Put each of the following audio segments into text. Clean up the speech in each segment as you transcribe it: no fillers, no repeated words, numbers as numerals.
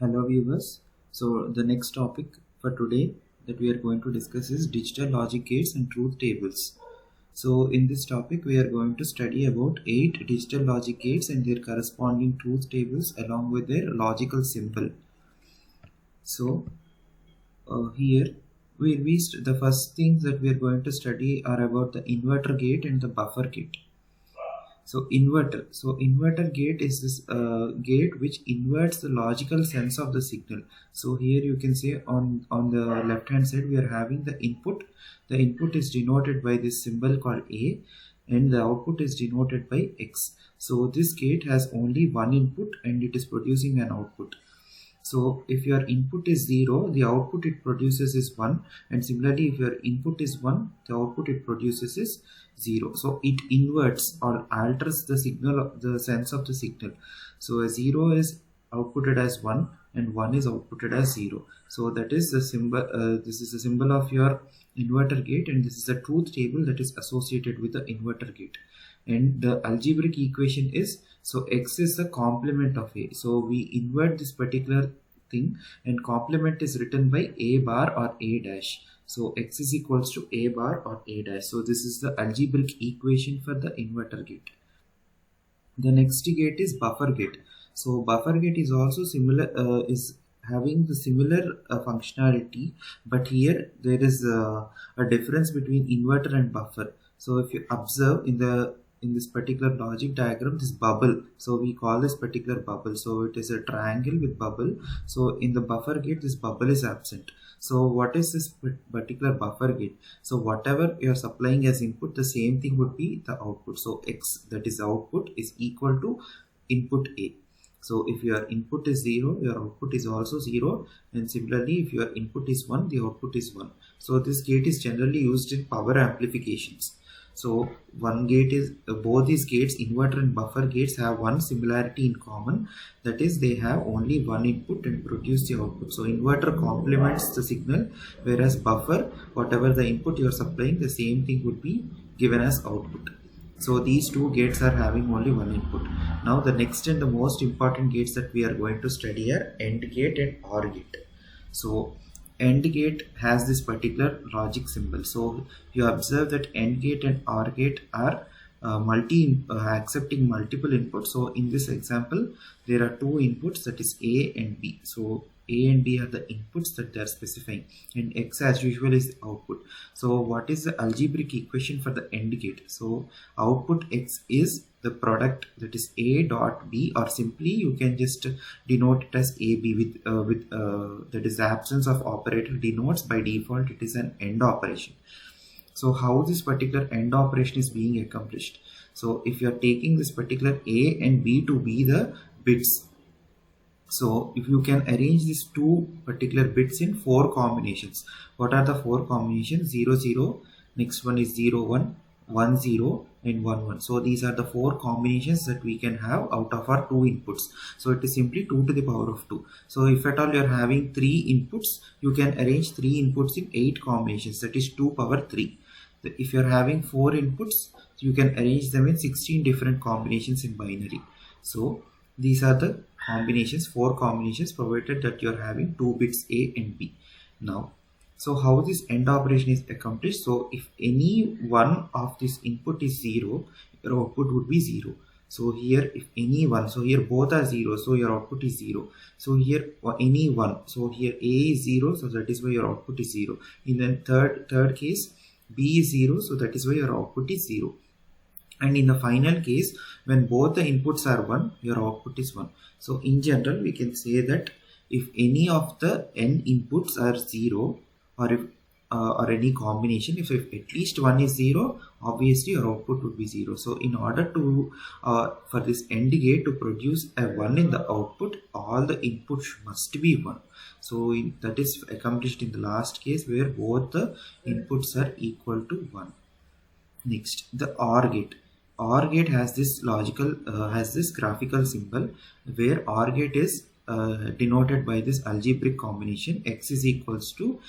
Hello viewers. So the next topic for today that we are going to discuss is digital logic gates and truth tables. So in this topic we are going to study about 8 digital logic gates and their corresponding truth tables along with their logical symbol. So here the first things that we are going to study are about the inverter gate and the buffer gate. So inverter gate is this gate which inverts the logical sense of the signal. So here you can see on the left hand side we are having the input. The input is denoted by this symbol called A and the output is denoted by X. So this gate has only one input and it is producing an output. So if your input is 0, the output it produces is 1, and similarly if your input is 1, the output it produces is 0. So it inverts or alters the signal, the sense of the signal. So a 0 is outputted as 1 and 1 is outputted as 0. So that is the symbol, this is the symbol of your inverter gate, and this is the truth table that is associated with the inverter gate. And the algebraic equation is, so X is the complement of A. So we invert this particular thing and complement is written by A bar or A dash. So X is equals to A bar or A dash. So this is the algebraic equation for the inverter gate. The next gate is buffer gate. So buffer gate is also similar, is having the similar functionality, but here there is a difference between inverter and buffer. So if you observe in this particular logic diagram, this bubble, so we call this particular bubble, so it is a triangle with bubble. So in the buffer gate this bubble is absent. So what is this particular buffer gate? So whatever you are supplying as input, the same thing would be the output. So X, that is output, is equal to input A. So if your input is 0, your output is also 0, and similarly if your input is 1, the output is 1. So this gate is generally used in power amplifications. So one gate is, both these gates, inverter and buffer gates, have one similarity in common, that is they have only one input and produce the output. So inverter complements the signal, whereas buffer, whatever the input you are supplying, the same thing would be given as output. So these two gates are having only one input. Now the next and the most important gates that we are going to study are AND gate and OR gate. So AND gate has this particular logic symbol. So you observe that AND gate and OR gate are accepting multiple inputs. So in this example, there are two inputs, that is A and B. So A and B are the inputs that they are specifying, and X as usual is the output. So what is the algebraic equation for the AND gate? So output X is the product, that is A dot B, or simply you can just denote it as AB with that is the absence of operator denotes by default it is an AND operation. So how this particular AND operation is being accomplished? So if you are taking this particular A and B to be the bits, so if you can arrange these two particular bits in 4 combinations. What are the 4 combinations? 0 0, next one is 0 1, 1 0 and 1 1. So these are the 4 combinations that we can have out of our 2 inputs. So it is simply 2 to the power of 2. So if at all you are having 3 inputs, you can arrange 3 inputs in 8 combinations, that is 2 power 3. If you are having 4 inputs, you can arrange them in 16 different combinations in binary. So these are the combinations, 4 combinations, provided that you are having 2 bits A and B. Now, so how this AND operation is accomplished? So if any one of this input is 0, your output would be 0. So here if any one, so here both are 0, so your output is 0. So here any one, so here A is 0, so that is why your output is 0. In the third case, B is 0, so that is why your output is 0. And in the final case, when both the inputs are 1, your output is 1. So in general, we can say that if any of the n inputs are 0, or any combination, if at least one is 0, obviously your output would be 0. So in order to for this AND gate to produce a 1 in the output, all the inputs must be 1. So that is accomplished in the last case where both the inputs are equal to 1. Next, the OR gate. OR gate has this graphical symbol where OR gate is denoted by this algebraic combination X is equals to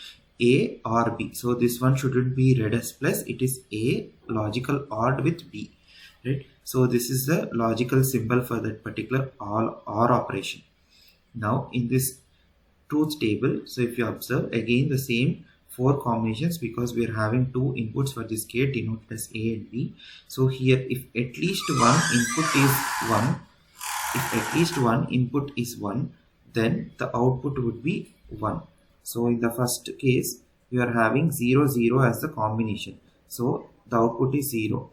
A or B. So this one shouldn't be read as plus, it is A logical OR with B, right? So this is the logical symbol for that particular OR operation. Now in this truth table. So if you observe again the same 4 combinations, because we are having 2 inputs for this gate denoted as A and B. So here if at least one input is 1, if at least one input is 1, then the output would be 1. So in the first case, we are having 0, 0 as the combination. So the output is 0.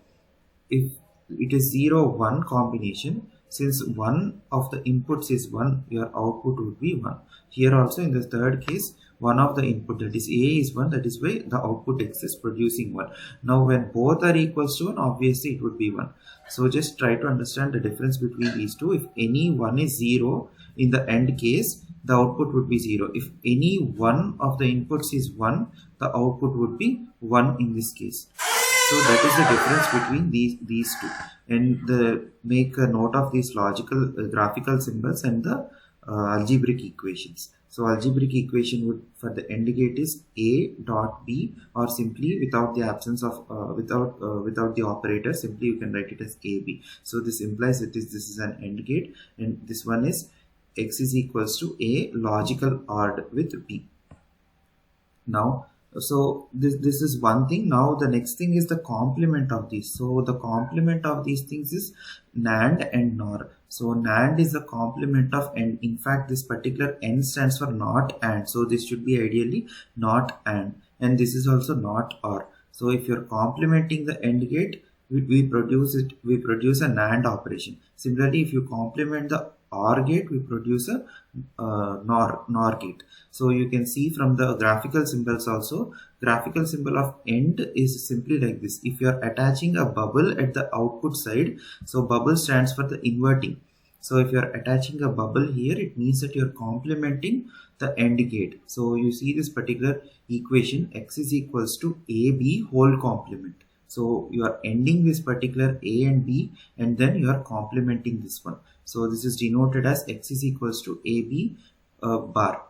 If it is 0, 1 combination, since one of the inputs is 1, your output would be 1. Here also in the third case, one of the input, that is A, is 1, that is why the output X is producing 1. Now when both are equals to 1, obviously it would be 1. So just try to understand the difference between these two. If any one is 0 in the AND case, the output would be 0. If any one of the inputs is 1, the output would be 1 in this case. So that is the difference between these two. And make a note of these logical graphical symbols and the algebraic equations. So algebraic equation would for the AND gate is A dot B, or simply without the absence of without the operator, simply you can write it as AB. So this implies that this is an AND gate, and this one is X is equals to A logical OR with B. Now, so this is one thing. Now the next thing is the complement of these. So the complement of these things is NAND and NOR. So NAND is the complement of, and in fact this particular N stands for not AND. So this should be ideally not AND, and this is also not OR. So if you're complementing the AND gate, we produce a NAND operation. Similarly, if you complement the OR gate, we produce a NOR gate. So you can see from the graphical symbols also, graphical symbol of AND is simply like this. If you are attaching a bubble at the output side, so bubble stands for the inverting. So if you are attaching a bubble here, it means that you are complementing the AND gate. So you see this particular equation, X is equals to AB whole complement. So you are ending this particular A and B, and then you are complementing this one. So this is denoted as X is equals to AB bar,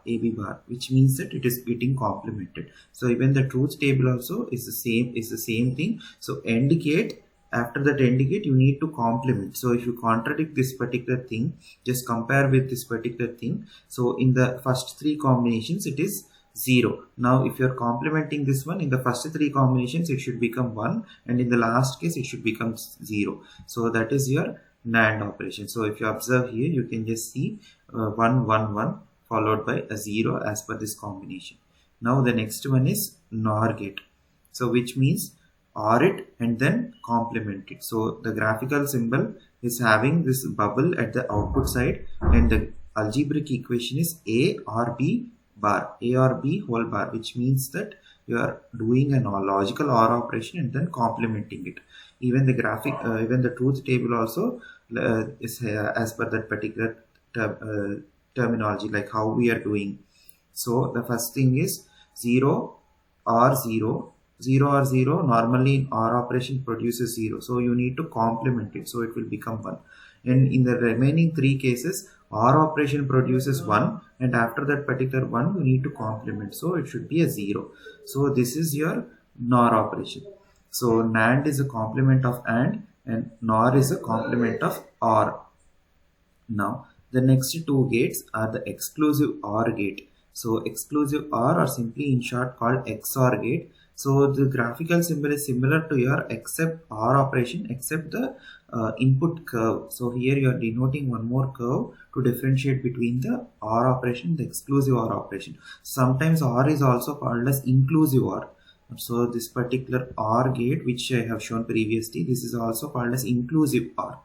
which means that it is getting complemented. So even the truth table also is the same thing. So AND gate, after that AND gate, you need to complement. So if you contradict this particular thing, just compare with this particular thing. So in the first 3 combinations, it is 0. Now if you are complementing this one, in the first 3 combinations it should become 1, and in the last case it should become 0. So that is your NAND operation. So if you observe here, you can just see 1 1 1 followed by a 0 as per this combination. Now the next one is NOR gate, so which means OR it and then complement it. So the graphical symbol is having this bubble at the output side, and the algebraic equation is A or B bar, A or B whole bar, which means that you are doing a logical OR operation and then complementing it. Even the graphic, even the truth table also is as per that particular terminology, like how we are doing. So the first thing is 0 or 0. 0 or 0 normally in OR operation produces 0. So you need to complement it. So it will become 1. And in the remaining 3 cases, OR operation produces 1, and after that particular 1 you need to complement, so it should be a 0. So this is your NOR operation. So NAND is a complement of AND, and NOR is a complement of OR. Now the next 2 gates are the exclusive OR gate. So exclusive OR, or simply in short called XOR gate. So the graphical symbol is similar to your except OR operation, except the input curve. So here you are denoting one more curve to differentiate between the OR operation and the exclusive OR operation. Sometimes OR is also called as inclusive OR. So this particular OR gate, which I have shown previously, this is also called as inclusive OR.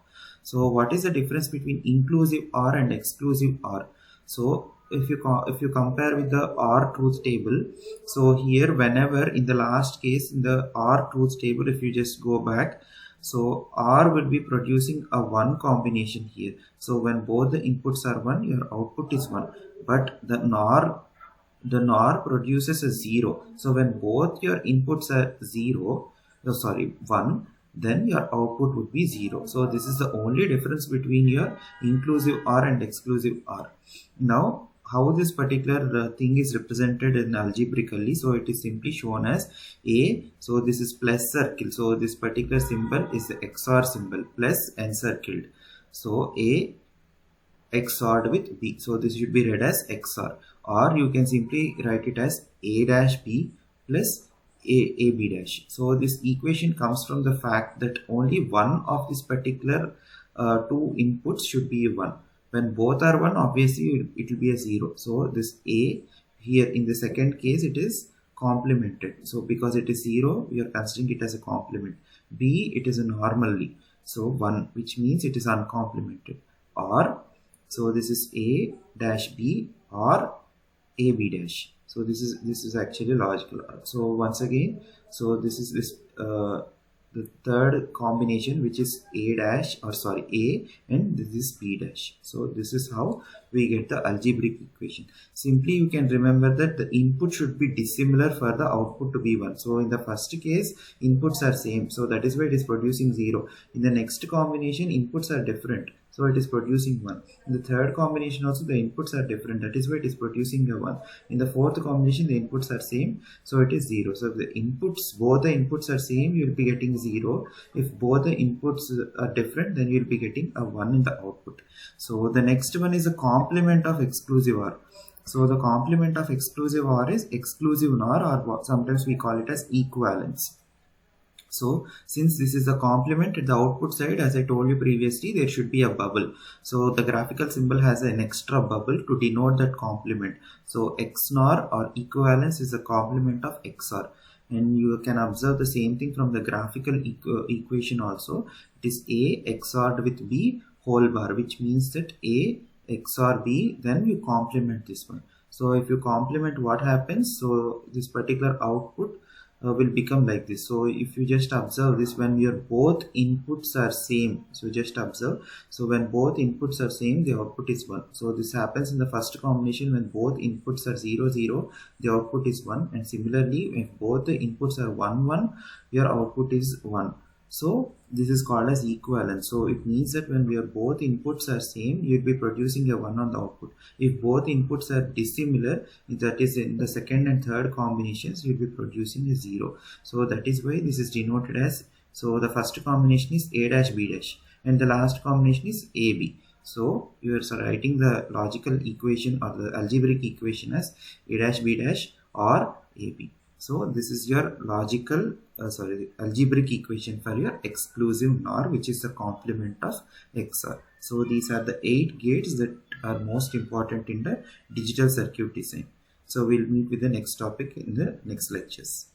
So what is the difference between inclusive OR and exclusive OR? So if you compare with the OR truth table, so here whenever in the last case in the OR truth table, if you just go back, so OR will be producing a 1 combination here. So when both the inputs are 1, your output is 1. But the NOR produces a 0. So when both your inputs are 1, then your output would be 0. So this is the only difference between your inclusive OR and exclusive OR. Now how this particular thing is represented in algebraically, so it is simply shown as A. So this is plus circle. So this particular symbol is the XOR symbol, plus encircled. So A XORed with B. So this should be read as XOR, or you can simply write it as A dash B plus A B dash. So this equation comes from the fact that only one of this particular two inputs should be 1. When both are 1, obviously it will be a 0. So this A here in the second case it is complemented. So because it is 0, we are considering it as a complement. B, it is a normally. So 1, which means it is uncomplemented. Or so this is A dash B or A B dash. So this is actually logical. So once again, so this is the third combination, which is A dash, or sorry, A, and this is B dash. So this is how we get the algebraic equation. Simply you can remember that the input should be dissimilar for the output to be 1. So in the first case, inputs are same, so that is why it is producing 0. In the next combination, inputs are different, so it is producing 1. In the third combination also, the inputs are different, that is why it is producing a 1. In the fourth combination, the inputs are same, so it is 0. So if the inputs, both the inputs are same, you will be getting 0. If both the inputs are different, then you will be getting a 1 in the output. So the next one is a complement of exclusive OR. So the complement of exclusive OR is exclusive NOR, or sometimes we call it as equivalence. So since this is a complement at the output side, as I told you previously, there should be a bubble. So the graphical symbol has an extra bubble to denote that complement. So XNOR or equivalence is a complement of XOR. And you can observe the same thing from the graphical equation also. It is A XORed with B whole bar, which means that A XOR B, then you complement this one. So if you complement, what happens? So this particular output will become like this. So if you just observe this, when your both inputs are same, so just observe, so when both inputs are same, the output is 1. So this happens in the first combination. When both inputs are 0 0, the output is 1, and similarly if both the inputs are 1 1, your output is 1. So this is called as equivalent. So it means that when your both inputs are same, you'll be producing a 1 on the output. If both inputs are dissimilar, that is in the second and third combinations, you'll be producing a 0. So that is why this is denoted as, so the first combination is A dash B dash, and the last combination is AB. So you are writing the logical equation or the algebraic equation as A dash B dash or AB. So this is your logical algebraic equation for your exclusive NOR, which is the complement of XOR. So these are the 8 gates that are most important in the digital circuit design. So we'll meet with the next topic in the next lectures.